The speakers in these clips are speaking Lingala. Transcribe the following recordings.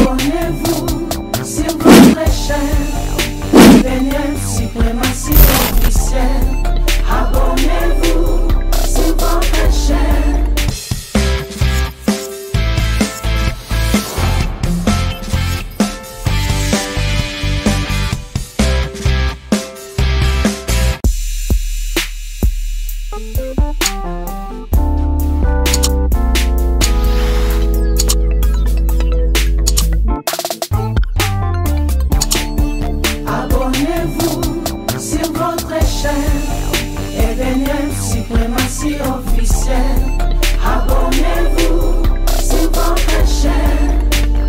Abonnez-vous sur votre chaîne EBNM Suprématie officielle. Abonnez-vous sur votre chaîne. Abonnez-vous sur votre chaîne EBNM Suprématie officielle. Abonnez-vous sur votre chaîne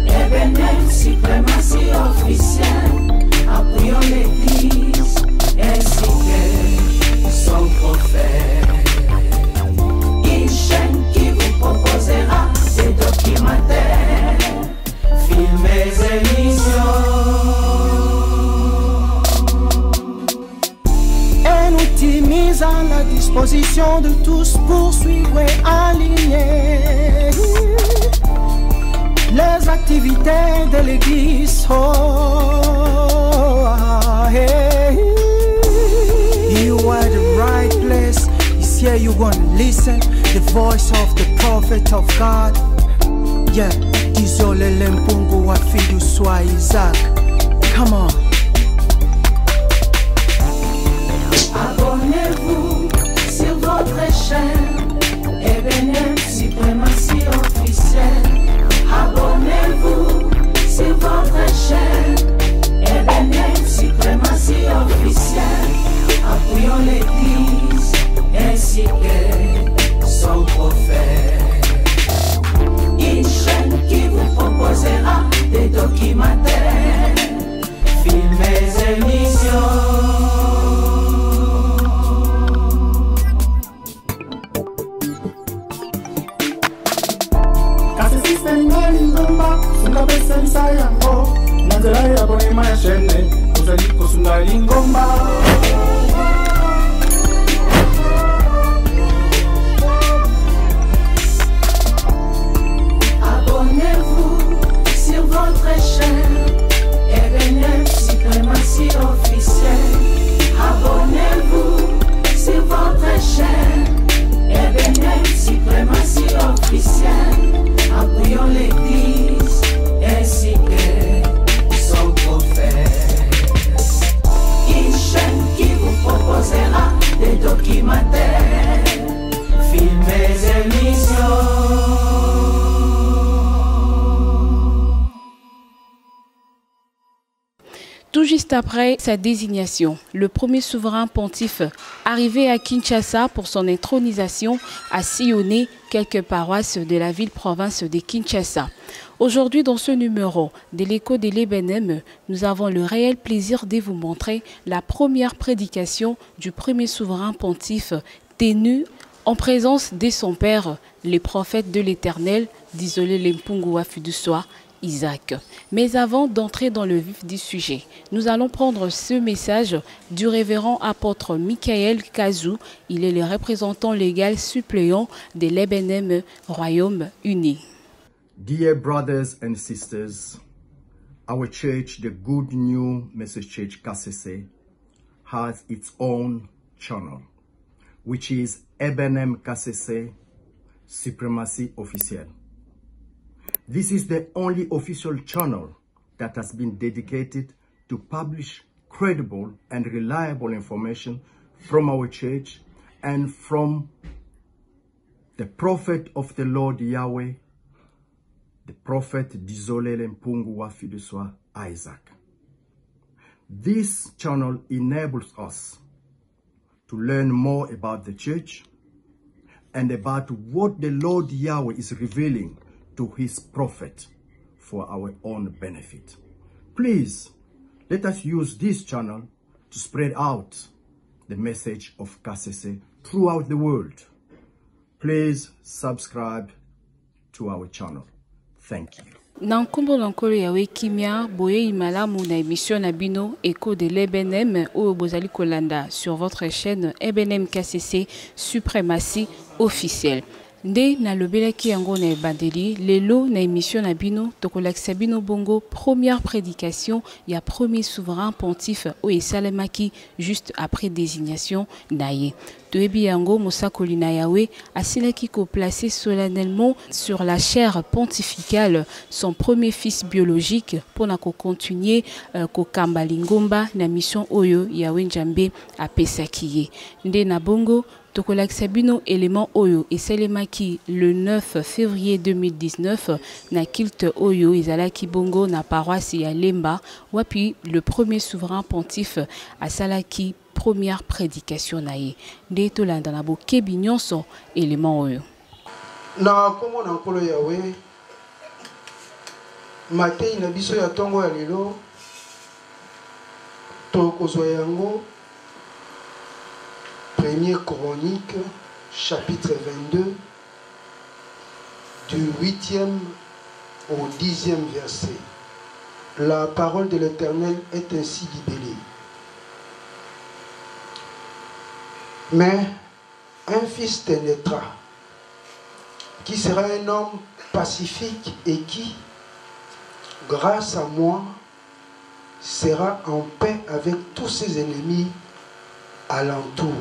EBNM Suprématie officielle. Appuyons l'Église ainsi que son prophète. Une chaîne qui vous proposera des documentaires, films et émissions. Un outil mis à la disposition de tous pour suivre et aligner les activités de l'Église. Hey. You are the right place. It's here you're gonna listen the voice of the prophet of God. Yeah, Disole Lempungu wa Fidu Swa Isaac. Come on. Abonnez-vous sur votre chaîne EBNM Suprématie officielle. Abonnez-vous sur votre chaîne EBNM Suprématie officielle. Appuyons l'Église ainsi que son prophète. Une chaîne qui vous proposera des documentaires, films et émissions. Abonnez-vous sur votre chaîne EBNM Suprématie officielle. Abonnez-vous sur votre chaîne EBNM Suprématie officielle. Appuyons l'Église ainsi que son prophète. Une chaîne qui vous proposera des documentaires, films et émissions. Tout juste après sa désignation, le premier souverain pontife arrivé à Kinshasa pour son intronisation a sillonné quelques paroisses de la ville-province de Kinshasa. Aujourd'hui, dans ce numéro de l'écho de l'EBNM, nous avons le réel plaisir de vous montrer la première prédication du premier souverain pontife tenue en présence de son père, les prophètes de l'Éternel, Disole Lempungu wa Fidu Swa Isaac. Mais avant d'entrer dans le vif du sujet, nous allons prendre ce message du révérend apôtre Michael Kazou. Il est le représentant légal suppléant de l'EBNM Royaume-Uni. Dear brothers and sisters, our church, the Good New Message Church KCC, has its own channel, which is EBNM KCC Suprématie officielle. This is the only official channel that has been dedicated to publish credible and reliable information from our church and from the prophet of the Lord Yahweh, the prophet Disole Lempungu wa Fidu Swa Isaac. This channel enables us to learn more about the church and about what the Lord Yahweh is revealing to his prophet for our own benefit. Please, let us use this channel to spread out the message of KCC throughout the world. Please subscribe to our channel. Thank you. Na nkombo na nkolo yawe kimia boye imalamu na émission na bino Écho de l'EBNM ou bozali kolanda sur votre chaîne EBNM KCC Suprématie officielle. Nde na lobelaki yango na ebandeli lelo na émission na bino tokolakisa bino bongo première prédication ya premier souverain pontife o esalemaki juste après désignation na ye. Toyebi yango mosakoli na Yahweh asilaki ko placer solennellement sur la chaire pontificale son premier fils biologique pour na ko continuer ko kamba lingomba na mission oyo Yahweh Nzambe apesaki ye. Nde na bongo tokolakisa bino élément oyo esalemaki le 9 février 2019 na culte oyo ezalaki bongo na paroisse ya Lemba wapi le premier souverain pontife asalaki première prédication na ye. Nde tolanda na bokebi nyonso élément oyo. Na kombo na nkolo Yahweh matei na biso ya tongo ya lelo tokozwa yango 1er Chronique, chapitre 22, du 8e au 10e verset. La parole de l'Éternel est ainsi libellée. Mais un fils te naîtra, qui sera un homme pacifique et qui, grâce à moi, sera en paix avec tous ses ennemis alentour.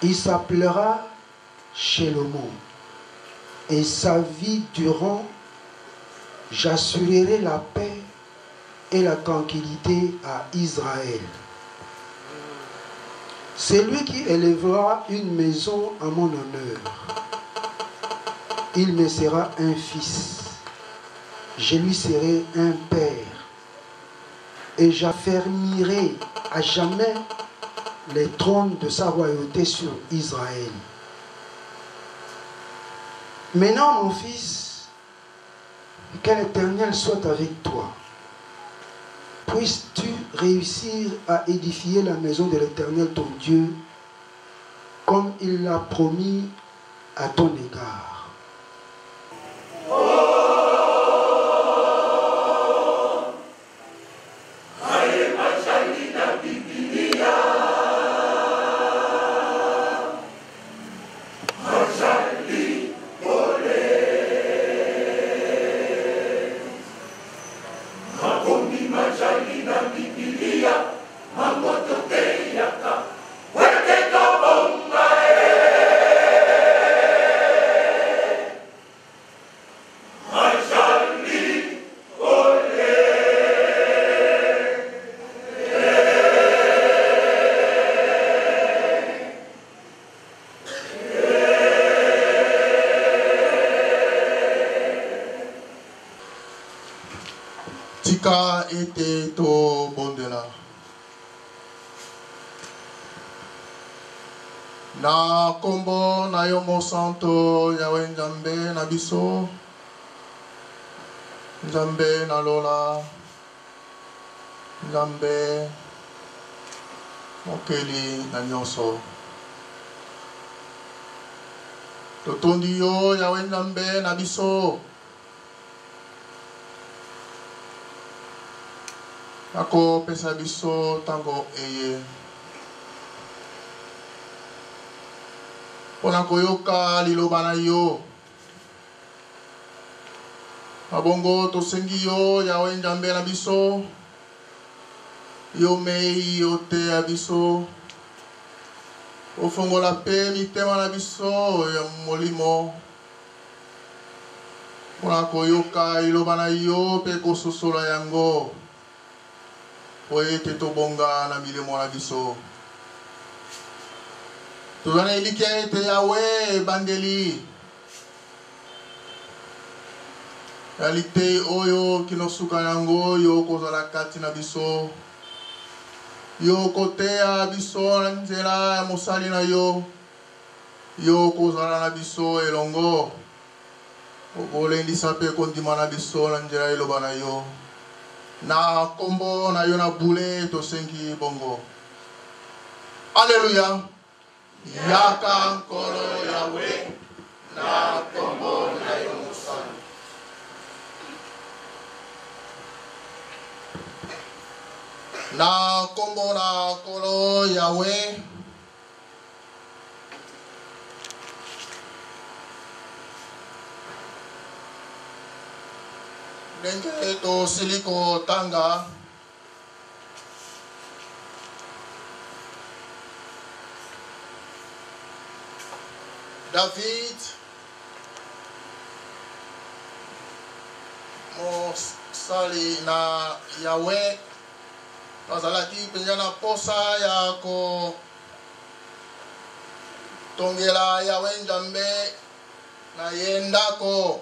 Il s'appellera Shelomo, et sa vie durant, j'assurerai la paix et la tranquillité à Israël. C'est lui qui élèvera une maison à mon honneur. Il me sera un fils. Je lui serai un père. Et j'affermirai à jamais les trônes de sa royauté sur Israël. Maintenant, mon fils, que l'Éternel soit avec toi. Puisses-tu réussir à édifier la maison de l'Éternel ton Dieu, comme il l'a promis à ton égard. Tika ete to bondela. Na kombo na yomo santo Yahweh Nzambe na biso. Nzambe na lola. Nzambe mokeli na nyonso. Totondi yo Yahweh Nzambe na biso. Ako pesa biso tango eye. Pona koyoka liloba na yo. Abongo tosengi yo Yahweh Nzambe na biso. Yo mei yo te abiso. Ofongola pe mitema na biso ya molimo. Pona koyoka liloba na yo pe kososola yango. Oye te tobonga na milemo na biso. Tuzana ilikia ete Yahweh bandeli. Yalite oyo kinosuka nango yo kozala kati na biso. Yo kotea biso na nzela ya mosali na yo. Yo kozala na biso elongo. Okolendisa pe kondima na biso na nzela eloba na yo. Na kombo na yo na bule tosengi bongo. Alléluia. Yaka nkolo Yahweh na kombo na yo mosali. Na kombo na kolo Yahweh ndenge tosili kotanga David mosali na Yahweh azalaki mpenza na posa ya kotongela Yahweh Nzambe na ye ndako,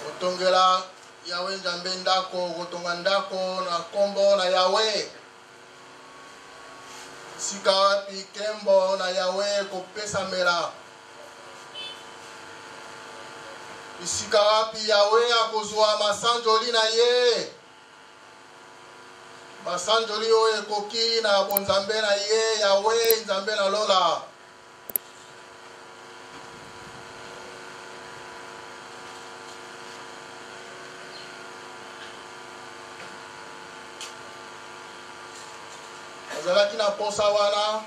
kotongela Yahweh Nzambe ndako, kotonga ndako na kombo na Yahweh. Sika wapi kembo na Yahweh kopesamela, isika wapi Yahweh akozwa masanjoli na ye, masanjoli oyo ekoki na bonzambe na ye Yahweh Nzambe na lola. Azalaki na posa wana,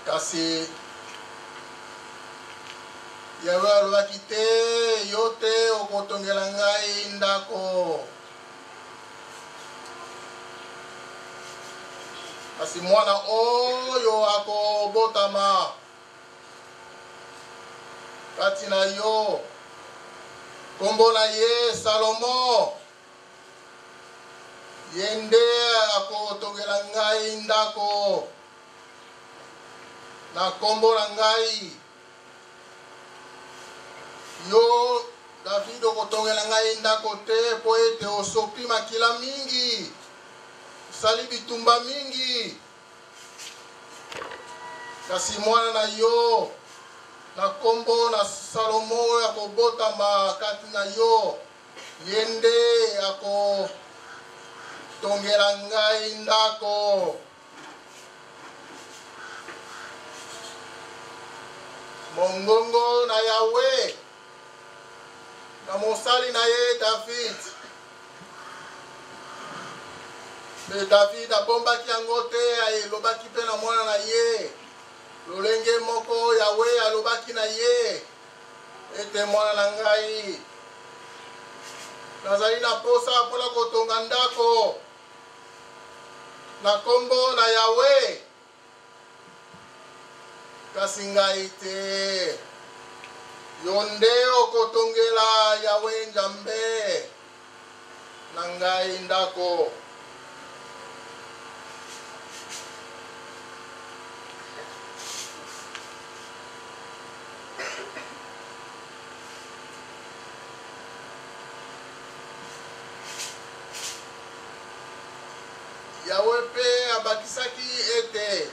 kasi Yahweh alobaki te, yo te okotongela ngai ndako. Kasi mwana oyo akobotama kati na yo, kombo na ye Salomo, yende akotongela ngai ndako na kombo na ngai. Yo David okotongela ngai ndako te po ete osopi makila mingi, osali bitumba mingi. Kasi mwana na yo na kombo na Salomo akobotama kati na yo, yende akotongela ngai ndako. Mongongo na Yahweh na mosali na ye David. Me David abombaki yango te, alobaki mpe na mwana na ye lolenge moko. Yahweh alobaki na ye ete mwana na ngai, nazali na posa mpona kotonga ndako na kombo na Yahweh, kasi ngai te. Yo nde okotongela Yahweh Nzambe na ngai ndako. Yahweh pe abakisaki ete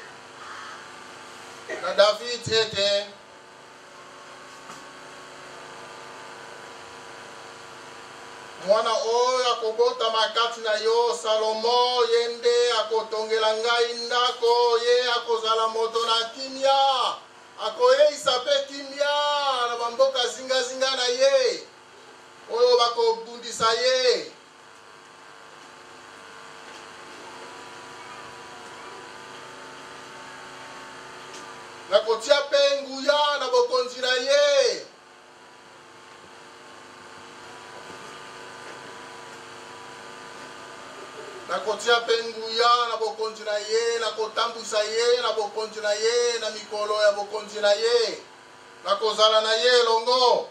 na David ete mwana oyo akobotama kati na yo Salomo, yende akotongela ngai ndako. Ye akozala moto na kimia, akoyeisa pe kimia na bamboka zingazinga na ye oyo bakobundisa ye. Nakotia pe nguya na bokonzi na ye. Nakotia pe nguya na bokonzi na ye, nakotambwisa ye na bokonzi na ye, na mikolo ya bokonzi na ye, nakozala na ye longo.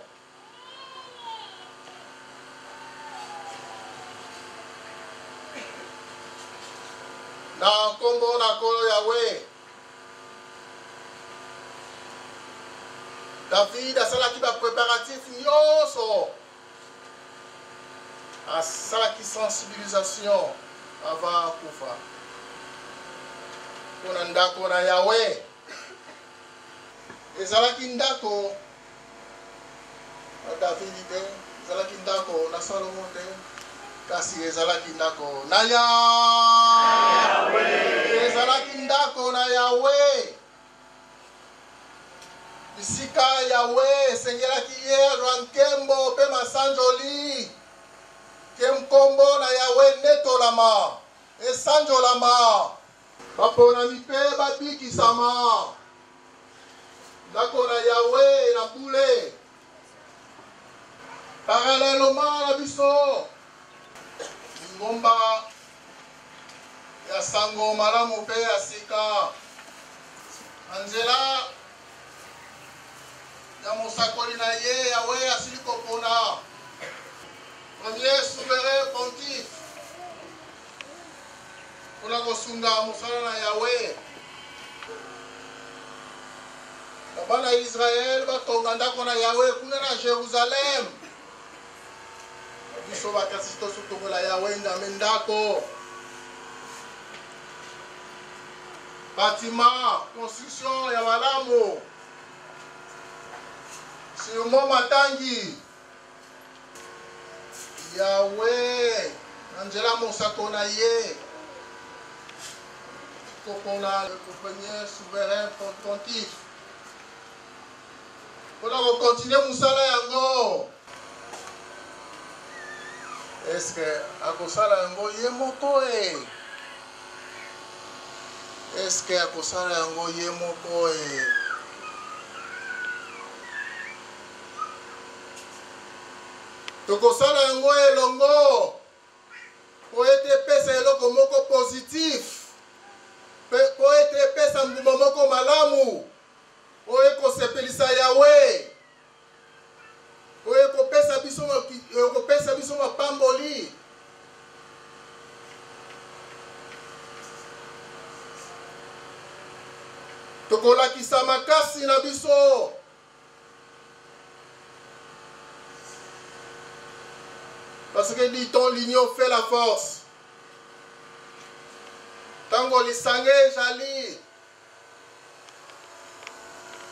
Na kombo na kolo Yahweh, David asalaki ba préparatif nyonso, asalaki sensibilisation avant akufa mpona ndako na Yahweh. Ezalaki ndako na David te, ezalaki ndako na Salomo te, kasi ezalaki ndako na Yahweh. Ezalaki ndako na Yahweh. Bisika Yahweh esengelaki ye rankembo pe masanjoli, kemkombo na Yahweh netolama, esanjolama, baponami pe babikisama. Ndako na Yahweh na bule, Nzela loma na biso. Ngomba ya sango malamu pe ya sika. Nzela ya mosakoli na ye Yahweh asili kopona. Premier souverain pontife. Kuna kosunga mosala na Yahweh. Bana Israël batonga ndako na Yahweh kuna na Jérusalem. Biso bakasi tosutongola Yahweh ndambe ndako. Bâtiment, construction ya malamu. Simo matangi. Yahweh Angela mosako na ye. Kopona le premier souverain pontife. On va continuer Moussala yango. Est-ce que akosala yango ye moko e? Est-ce que akosala yango ye moko e? Tokosala yango elongo. Po ete pesa eloko moko positif. Po ete pesa mbuma moko malamu. Oye kosepelisa Yahweh. Oye kopesa biso mapamboli. Tokolakisa makasi na biso. Parce que dit-on l'union fait la force. Tango lisangé jali.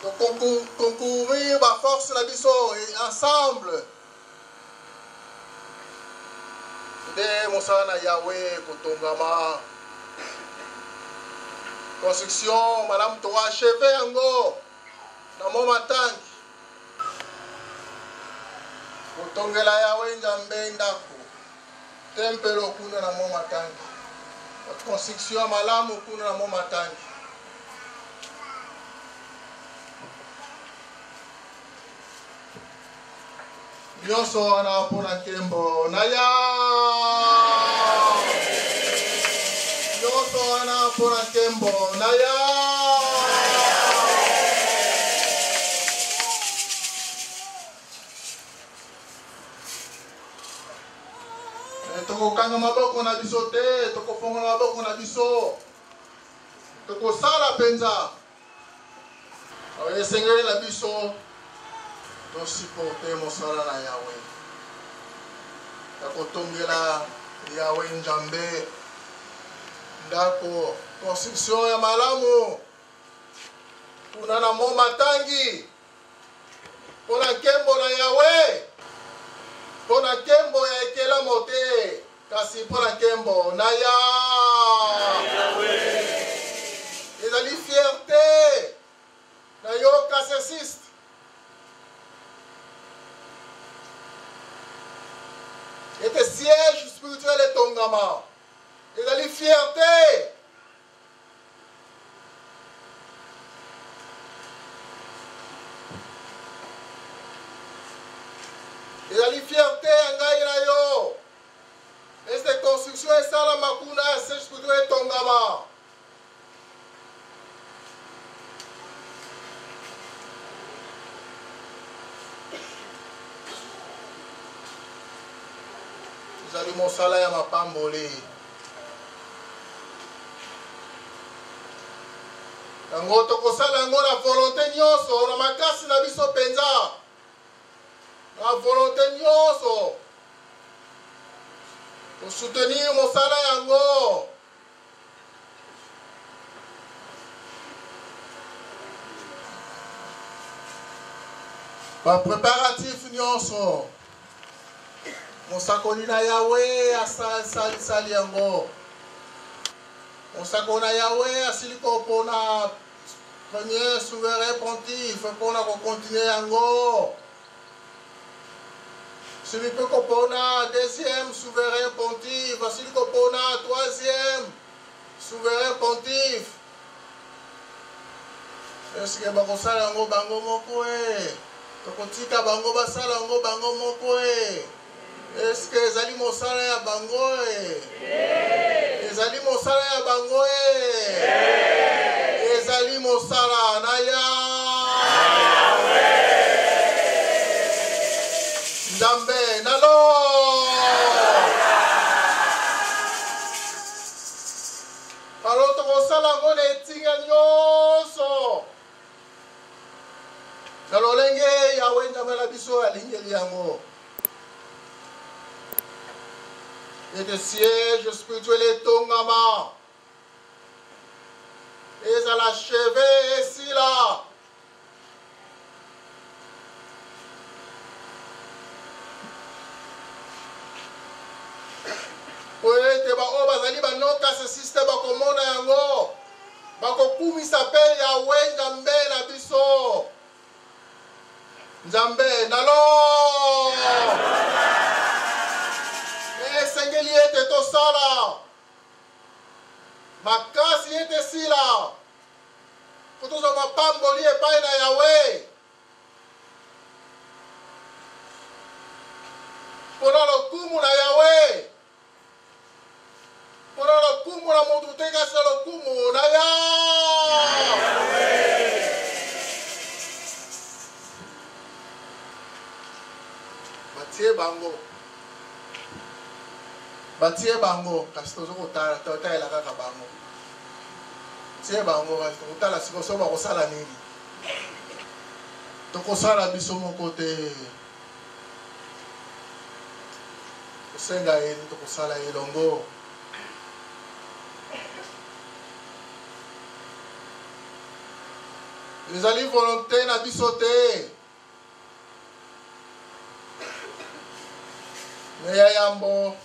Donc concourir ma force la biso et ensemble. De mosana Yahweh kotongama. Construction madame to achever yango na moma tanki. Kotongela Yahweh nzambe ndako. Tempelo kuna na moma tanki. Construction malamu kuna na moma tanki. Nyonso wana pona nkembo na ya. Nyonso wana pona nkembo na ya. Tokokanga maboko na biso te, tokofongola maboko na biso. Tokosala penza. Esengeli na biso. To supporter mosala na Yahweh. Takotongela Yahweh nzambe. Ndako construction ya malamu. Kuna na moma tangi. Pona nkembo na Yahweh. Pona nkembo ya ekela mote. Kasi pona nkembo na Yahweh. Ezali fierté. Na yo kasesiste. Et tes sièges spirituels et tongama. Et la fierté. Et la fierté en yo. Et cette construction est ça la makuna, siège spirituel et tongama. Zali mosala ya mapamboli. Yango tokosala yango na volonté nyonso, na makasi na biso penza. Na volonté nyonso. Pour soutenir mosala yango. Ba préparatif nyonso. Mosakoli na Yahweh asali yango. Mosakoli na Yahweh asili kopona premier souverain pontife pona ko continuer yango. Celui peut kopona deuxième souverain pontife, asili kopona troisième souverain pontife. Est-ce que bakosala yango bango moko e? Tokotika bango basala yango bango moko e? Est-ce que ezali mosala ya bango ezali mosala ya bango ezali mosala na Nzambe nalo. Alors tokosala ngo na etinga nyonso na lolenge Yawe Nzambe na biso alingeli yango. Et le siège spirituel est tongama. Et ça l'a chevet ici là. Poete ba o bazali ba noka ce système ba komona yango. Ba kokumi s'appelle Yahweh Nzambe na biso. Nzambe nalo. Sengeli ete tosala makasi ete sila kotoza mapamboli epai na Yawe mpona lokumu na Yawe mpona lokumu na motu te kasi lokumu na Yawe. Batie bango batie bango kasi tozokotala totalela kaka bango tie bango kasi tokotala sikoso bakosala nini tokosala biso moko te kosenga ye tokosala elongo ezali volonté na biso te me ya yambo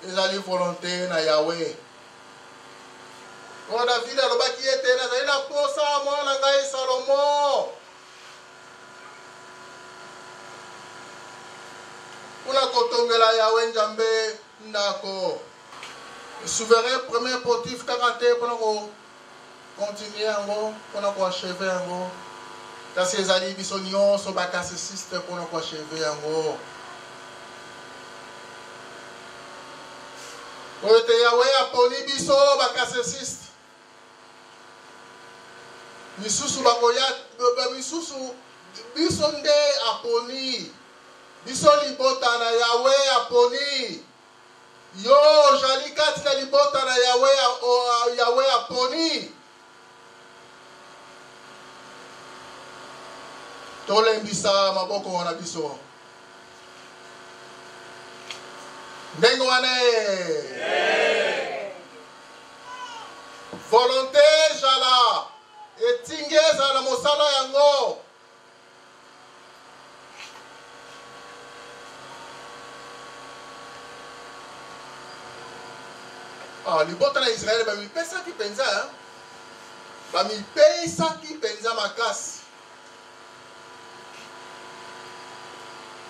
ezali volonté na Yahweh. Quand David alobaki ete nazali na posa mwana ngai Salomo mpona kotongela Yahweh Nzambe ndako. Souverain premier pontife kaka te mpona kokontinue yango mpona koacheve yango kasi ezali biso nyonso bakasisiste mpona koacheve yango. Oyote Yahweh aponi biso bakasesiste misusu bakoya misusu biso nde aponi biso libota na Yahweh aponi yo jali kati na libota na Yahweh aponi tolembisa maboko na biso ndenge wana volonté jala etingi ezala mosala yango libota na Israel bamipesaki mpenza bamipesaki mpenza makasi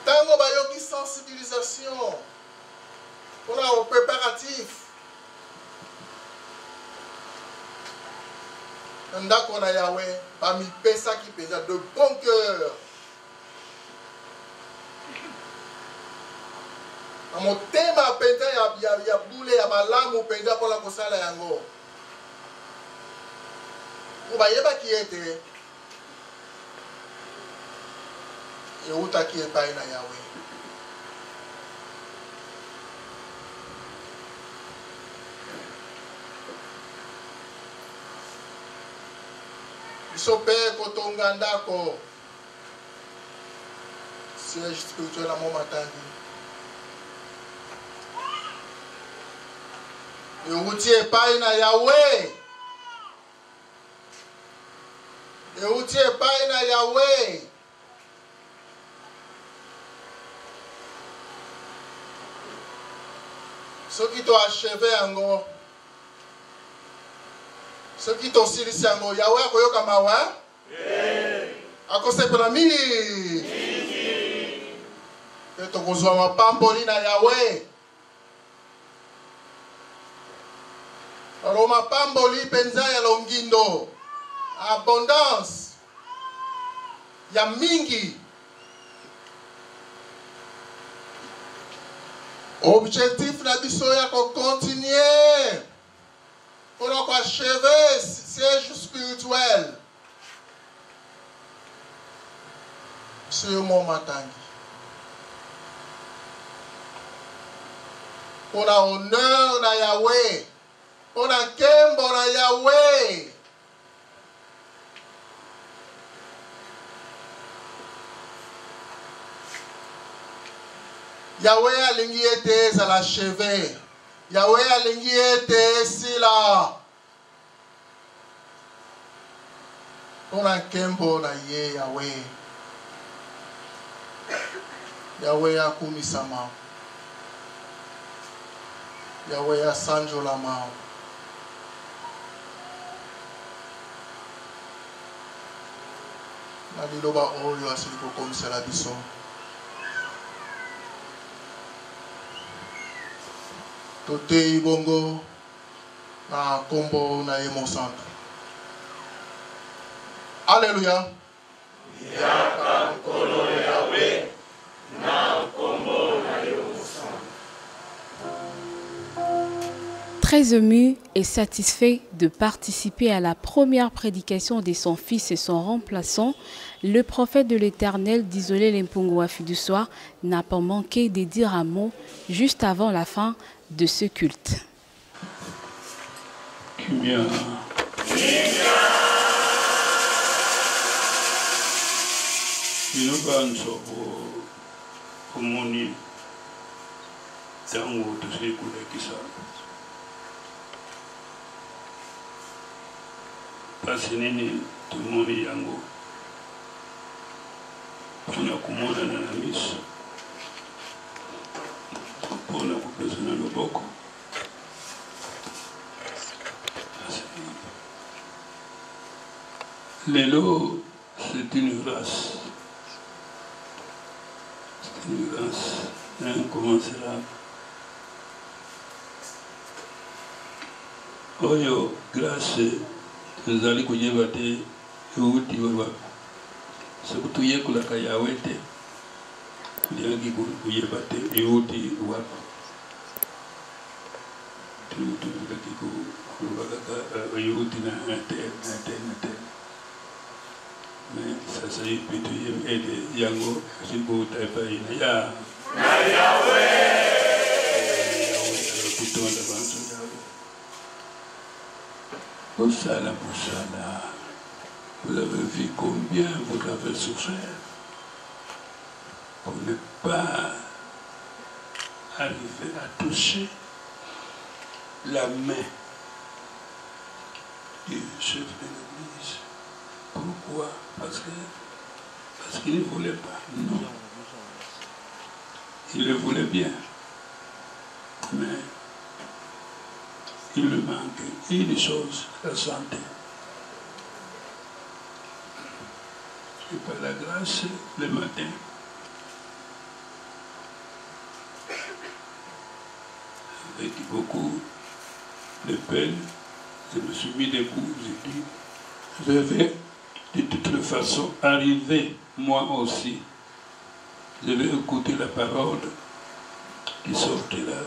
ntango bayoki sensibilisation mpona au préparatif ndako na Yahweh bamipesaki mpenza de bon cœur na motema mpenza ya bule ya malamu mpenza mpona kosala yango po bayebaki ete eutaki epai na Yahweh. Biso mpe kotonga ndako siège spirituel na Momatandi euti epai na Yahweh euti epai na Yahweh soki toacheve yango soki tosilisi yango Yahweh akoyoka mawa akosepela mingi pe tokozwa mapamboli na Yahweh alo mapamboli mpenza ya longindo abondance ya mingi Objectif na biso ya ko continuer pour achever siège spirituel sur mon matangi. Pour la honneur na Yahweh, pour la kembo na Yahweh. Yahweh alingi ete ezala chevet. Yahweh alingi ete esila. Pona kembo na ye Yahweh. Yahweh akumisama. Yahweh asanjolama. Na liloba oyo asiliko komisala biso. Tote ibongo na kombo na emo santo. Alléluia. Yaka nkolo Yahweh na kombo na emo santo. Très ému et satisfait de participer à la première prédication de son fils et son remplaçant, le prophète de l'Éternel d'Isolé Lempungu Afiduswa n'a pas manqué de dire un mot juste avant la fin de ce culte. Bien. Pasinini tumuri yangu tunakumona na miso pona kupesa na loboko lelo c'est une grâce incommensurable. Oyo grâce nzali kujeba te yuti baba sokutuye kulaka Yahweh te kuliangi kujeba te yuti wako tu kiko kulaka yuti na te mais ça c'est plutôt aide yango sibo taifa ina ya na Yahweh plutôt d'avance. Osala, vous avez vu combien vous avez souffert pour ne pas arriver à toucher la main du chef de l'église. Pourquoi? Parce qu'il ne voulait pas. Non. Il le voulait bien. Mais il lui manque une chose, la santé. Et par la grâce, le matin, avec beaucoup de peine, je me suis mis debout, j'ai dit, je vais de toute façon arriver, moi aussi. Je vais écouter la parole qui sortira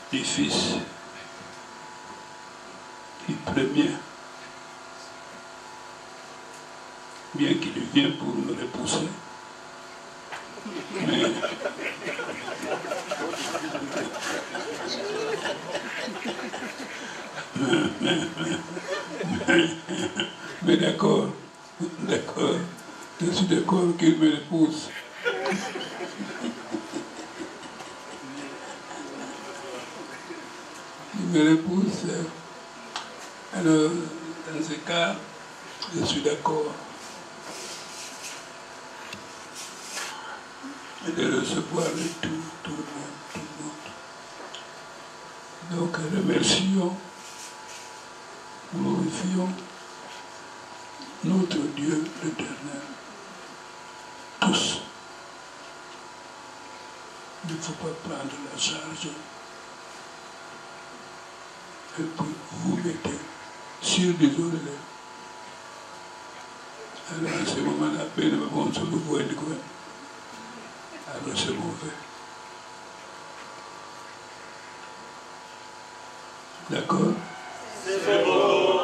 du Fils, du premier, bien qu'il vienne pour me repousser. Mais d'accord, je suis d'accord qu'il me repousse. Il me repousse. Alors, dans ce cas, je suis d'accord. Et de recevoir tout le monde. Donc, remercions, glorifions notre Dieu l'Éternel. Tous. Il ne faut pas prendre la charge. Et puis vous mettez sur des oreilles. Alors à ce moment-là, peine va bon se le voir de quoi. Alors c'est mauvais. D'accord? C'est bon.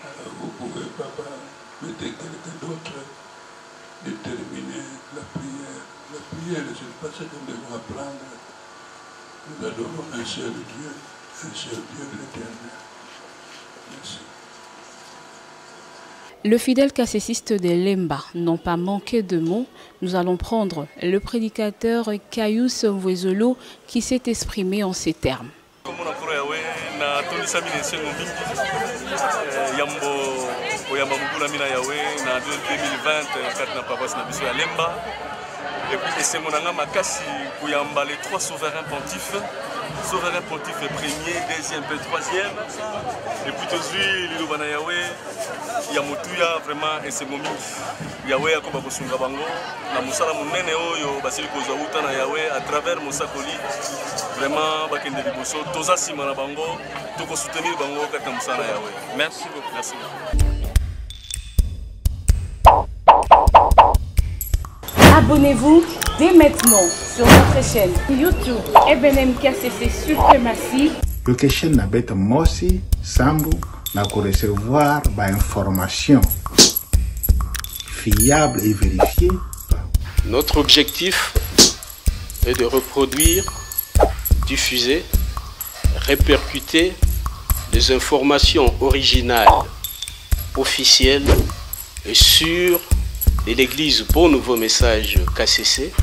Alors vous pouvez, papa, mettre quelqu'un d'autre, déterminer la prière. La prière, c'est pas ce que nous devons apprendre. Nous adorons un seul Dieu de l'éternel. Merci. Le fidèle cassessiste de Lemba n'ont pas manqué de mots. Nous allons prendre le prédicateur Caius Mvwezolo qui s'est exprimé en ces termes. Et puis c'est mon ami Makassi pour y emballer 3 souverains pontifs. Souverain pontife premier, deuxième, puis troisième. Et puis toujours, l'Ilubana Yahweh, Yamutuya vraiment, et c'est mon Yahweh a comme Bakosunga Bango. La Moussala Mounene Oyo, Basili Kozauta na Yahweh, à travers Moussakoli, vraiment, Bakende Liboso, Toza Simana Bango, Toko soutenir Bango, Kata Moussala Yahweh. Merci beaucoup. Merci beaucoup. Abonnez-vous dès maintenant sur notre chaîne YouTube EBNM KCC Suprématie. Le chaîne n'a pas mosi sambu n'a qu'à recevoir information fiable et vérifiée. Notre objectif est de reproduire, diffuser, répercuter des informations originales, officielles et sûres de l'église Bon Nouveau Message KCC.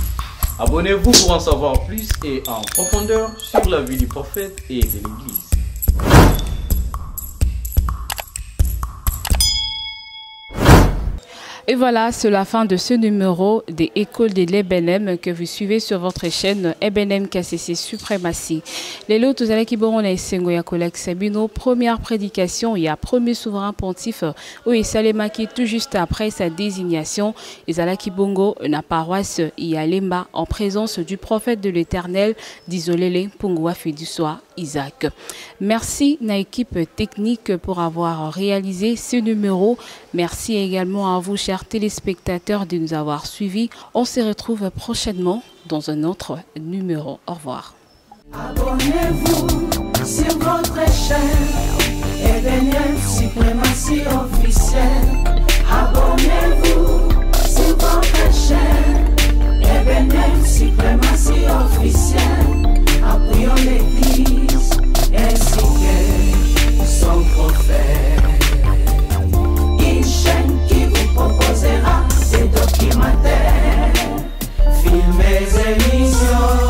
Abonnez-vous pour en savoir plus et en profondeur sur la vie du prophète et de l'église. Et voilà, c'est la fin de ce numéro des écoles de l'EBNM que vous suivez sur votre chaîne EBNM KCC Suprématie. Les lots, tous allez qui bon on a essayé à collègue Sabino, première prédication, il y a premier souverain pontife, où il s'allait maquiller tout juste après sa désignation. Et Zalaki Bongo, la paroisse, il y a Lemba, en présence du prophète de l'Éternel, d'Isolele Pungwa Fidusoa Isaac. Merci à l'équipe technique pour avoir réalisé ce numéro. Merci également à vous, chers téléspectateurs, de nous avoir suivis. On se retrouve prochainement dans un autre numéro. Au revoir. Abonnez-vous sur votre chaîne EBNM Suprématie officielle. Abonnez-vous sur votre chaîne EBNM Suprématie officielle. Appuyons l'église ainsi que son prophète. Une chaîne qui vous proposera des documentaires, films et émissions.